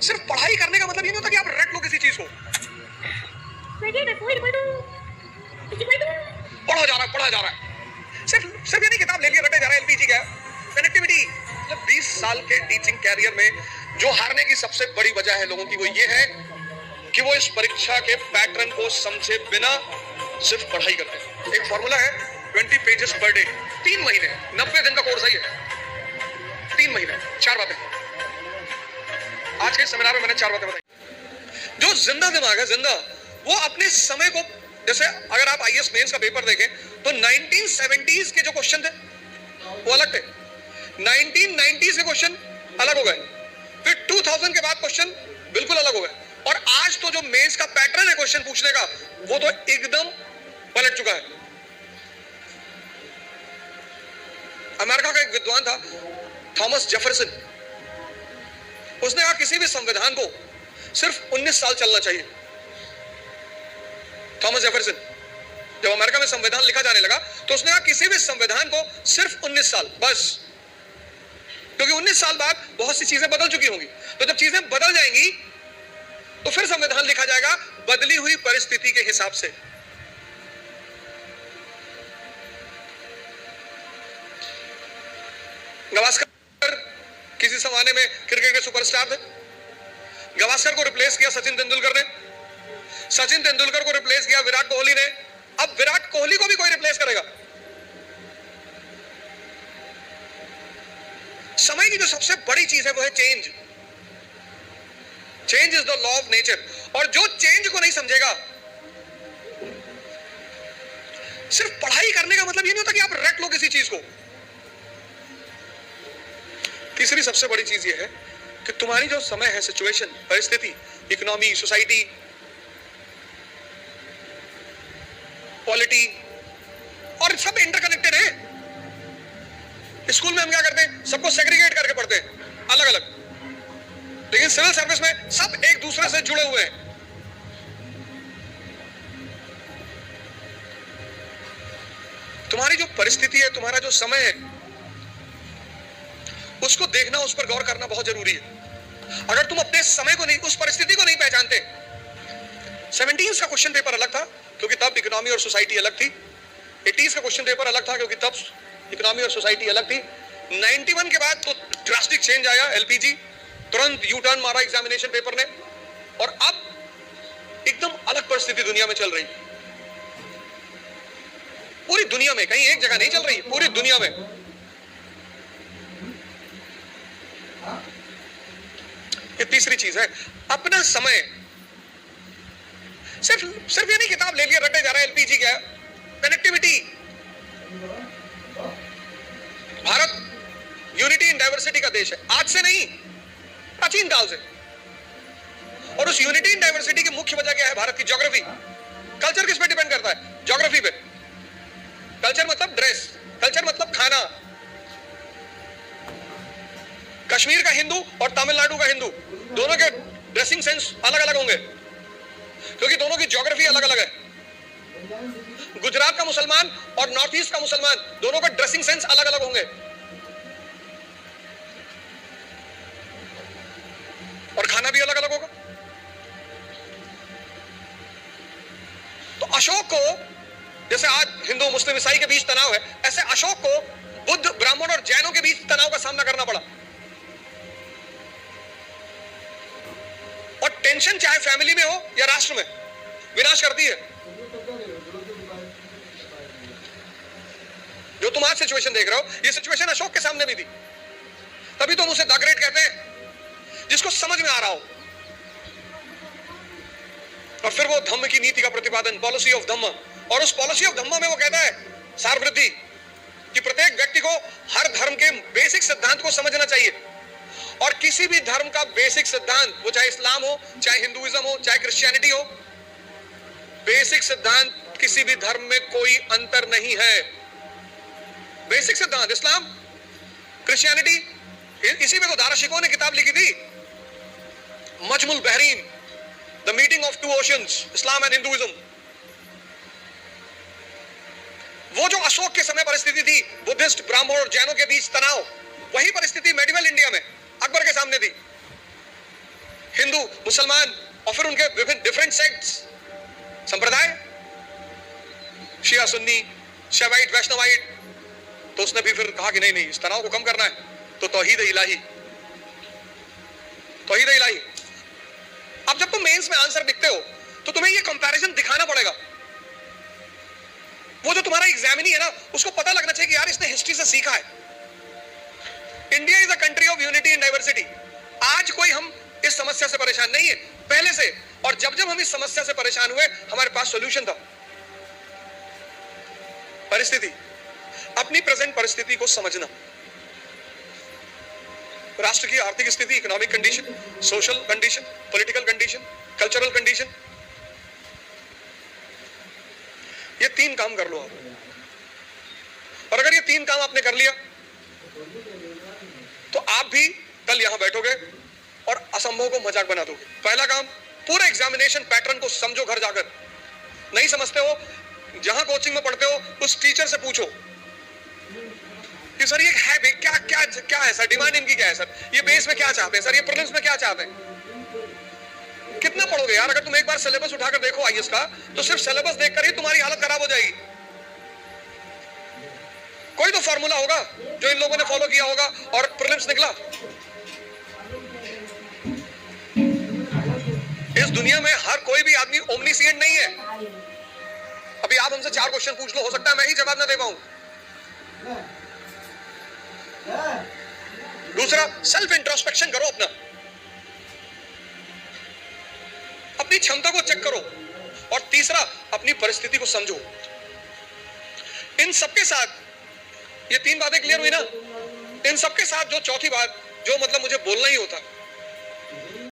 सिर्फ पढ़ाई करने का मतलब ये नहीं होता कि आप रट लो किसी चीज को। पढ़ा जा रहा है सिर्फ सिर्फ ये नहीं किताब ले लिया रटे जा रहा है। एलपीजी क्या है? कनेक्टिविटी। मतलब 20 साल के टीचिंग कैरियर में जो हारने की सबसे बड़ी वजह है लोगों की, वो ये है कि वो इस परीक्षा के पैटर्न को समझे बिना सिर्फ पढ़ाई करते हैं। एक फॉर्मूला है 20 पेजेस पर डे, 3 महीने, 90 दिन का कोर्स है ये। 3 महीने, 4 बातें। आज के सेमिनार में मैंने 4 बातें बताई। जो जिंदा दिमाग है, जिंदा, वो अपने समय को, जैसे अगर आप आईएएस मेंस का पेपर देखें तो 1970s के जो क्वेश्चन थे वो अलग थे, 1990s के क्वेश्चन अलग हो गए, फिर 2000 के बाद क्वेश्चन बिल्कुल अलग हो गए, और आज तो जो मेंस का पैटर्न है क्वेश्चन पूछने का वो तो एकदम पलट चुका है। अमेरिका का एक विद्वान था थॉमस जेफरसन, उसने कहा किसी भी संविधान को सिर्फ 19 साल चलना चाहिए। थॉमस जेफरसन, जब अमेरिका में संविधान लिखा जाने लगा तो उसने कहा किसी भी संविधान को सिर्फ 19 साल बस, क्योंकि 19 साल बाद बहुत सी चीजें बदल चुकी होंगी, तो जब चीजें बदल जाएंगी तो फिर संविधान लिखा जाएगा बदली हुई परिस्थिति के हिसाब से। गावस्कर किसी जमाने में क्रिकेट के सुपरस्टार थे, गावस्कर को रिप्लेस किया सचिन तेंदुलकर ने, सचिन तेंदुलकर को रिप्लेस किया विराट कोहली ने, अब विराट कोहली को भी कोई रिप्लेस करेगा। समय की जो सबसे बड़ी चीज है वो है change. Change is the law of nature, और जो चेंज को नहीं समझेगा, सिर्फ पढ़ाई करने का मतलब ये नहीं होता कि आप रट लो किसी चीज को। तीसरी सबसे बड़ी चीज ये है कि तुम्हारी जो समय है, सिचुएशन, परिस्थिति, इकोनॉमी, सोसाइटी, पॉलिटी, और सब इंटरकनेक्टेड है। स्कूल में हम क्या करते हैं, सबको सेग्रीगेट करके पढ़ते हैं अलग अलग, लेकिन सिविल सर्विस में सब एक दूसरे से जुड़े हुए हैं। तुम्हारी जो परिस्थिति है, तुम्हारा जो समय है, उसको देखना, उस पर गौर करना बहुत जरूरी है। अगर तुम अपने समय को नहीं, उस परिस्थिति को नहीं पहचानते। 17s का क्वेश्चन पेपर अलग था क्योंकि तब इकोनॉमी और सोसाइटी अलग थी, 80s का क्वेश्चन पेपर अलग था क्योंकि तब इकोनॉमी और सोसाइटी अलग थी, 91 के बाद तो ड्रास्टिक चेंज आया, एलपीजी, तुरंत यू टर्न मारा एग्जामिनेशन पेपर ने, और अब एकदम अलग परिस्थिति दुनिया में चल रही। पूरी दुनिया में, कहीं एक जगह नहीं चल रही, पूरी दुनिया में। ये तीसरी चीज है, अपना समय। सिर्फ ये नहीं किताब ले लिया रटे जा रहा है। एलपीजी क्या है? Connectivity. Bharat unity in diversity का देश है, आज से नहीं, प्राचीन काल से। और उस यूनिटी इन डाइवर्सिटी की मुख्य वजह क्या है? भारत की ज्योग्राफी। कल्चर किस पे डिपेंड करता है? ज्योग्राफी पे। कल्चर मतलब ड्रेस, कल्चर मतलब खाना। कश्मीर का हिंदू और तमिलनाडु का हिंदू, दोनों के ड्रेसिंग सेंस अलग अलग होंगे क्योंकि दोनों की ज्योग्राफी अलग अलग है। गुजरात का मुसलमान और नॉर्थ ईस्ट का मुसलमान, दोनों का ड्रेसिंग सेंस अलग अलग होंगे, और खाना भी अलग अलग होगा। तो अशोक को, जैसे आज हिंदू मुस्लिम ईसाई के बीच तनाव है, ऐसे अशोक को बुद्ध, ब्राह्मण और जैनों के बीच तनाव का सामना करना पड़ा। और टेंशन चाहे फैमिली में हो या राष्ट्र में, विनाश करती है। जो तुम आज सिचुएशन देख रहे हो, ये सिचुएशन अशोक के सामने भी थी, तभी तो हम उसे द ग्रेट कहते हैं, जिसको समझ में आ रहा हो। और फिर वो धम्म की नीति का प्रतिपादन, पॉलिसी ऑफ धम्म, और उस पॉलिसी ऑफ धम्म में वो कहता है सार वृद्धि, कि प्रत्येक व्यक्ति को हर धर्म के बेसिक सिद्धांत को समझना चाहिए, और किसी भी धर्म का बेसिक सिद्धांत, वो चाहे इस्लाम हो, चाहे हिंदुइज्म हो, चाहे क्रिश्चियनिटी हो, बेसिक सिद्धांत किसी भी धर्म में कोई अंतर नहीं है। बेसिक सिद्धांत इस्लाम, क्रिश्चियनिटी, इसी में तो दाराशिकों ने किताब लिखी थी, Majmaul Bahrain, the meeting of two oceans, Islam and Hinduism. वो जो अशोक के समय परिस्थिति थी, बुद्धिस्ट, ब्राह्मण और जैनों के बीच तनाव, वही परिस्थिति मेडिवल इंडिया में अकबर के सामने थी। मुसलमान और फिर उनके विभिन्न डिफरेंट सेक्ट्स, संप्रदाय, शिया सुन्नी, शैवाइट, वैष्णवाइट, तो उसने भी फिर कहा कि नहीं नहीं, इस तनाव को कम करना है तो तौहीद इलाही, तौहीद इलाही। अब जब तुम मेंस में आंसर लिखते हो तो तुम्हें ये कंपैरिजन दिखाना पड़ेगा। वो जो तुम्हारा एग्जामिनी है ना, उसको पता लगना चाहिए कि यार इसने हिस्ट्री से सीखा है। India is a country of unity and diversity. आज कोई हम इस समस्या से परेशान नहीं है, पहले से। और जब जब हम इस समस्या से परेशान हुए, हमारे पास सॉल्यूशन था। परिस्थिति, अपनी प्रेजेंट परिस्थिति को समझना, राष्ट्र की आर्थिक स्थिति, economic condition, social condition, political condition, cultural condition, ये 3 काम कर लो आप। और अगर ये 3 काम आपने कर लिया तो आप भी कल यहां बैठोगे और असंभव को मजाक बना दोगे। पहला काम, पूरे एग्जामिनेशन पैटर्न को समझो। घर जाकर नहीं समझते हो, जहां कोचिंग में पढ़ते हो उस टीचर से पूछो कि सर ये है क्या क्या क्या है सर, डिमांड इनकी क्या है सर, ये बेस में क्या चाहते हैं सर, ये प्रीलिम्स में क्या चाहते हैं। कितना पढ़ोगे यार? अगर तुम एक बार सिलेबस उठाकर देखो आईएएस का, तो सिर्फ सिलेबस देखकर ही तुम्हारी हालत खराब हो जाएगी। कोई तो फॉर्मूला होगा जो इन लोगों ने फॉलो किया होगा और प्रीलिम्स निकला। इस दुनिया में हर कोई भी आदमी ओमनीसिएंट नहीं है। अभी आप हमसे 4 क्वेश्चन पूछ लो, हो सकता है मैं ही जवाब ना दे पाऊं। दूसरा, सेल्फ इंट्रोस्पेक्शन करो, अपनी क्षमता को चेक करो। और तीसरा, अपनी परिस्थिति को समझो। इन सबके साथ ये 3 बातें क्लियर हुई ना। इन सबके साथ जो चौथी बात, जो मतलब मुझे बोलना ही होता,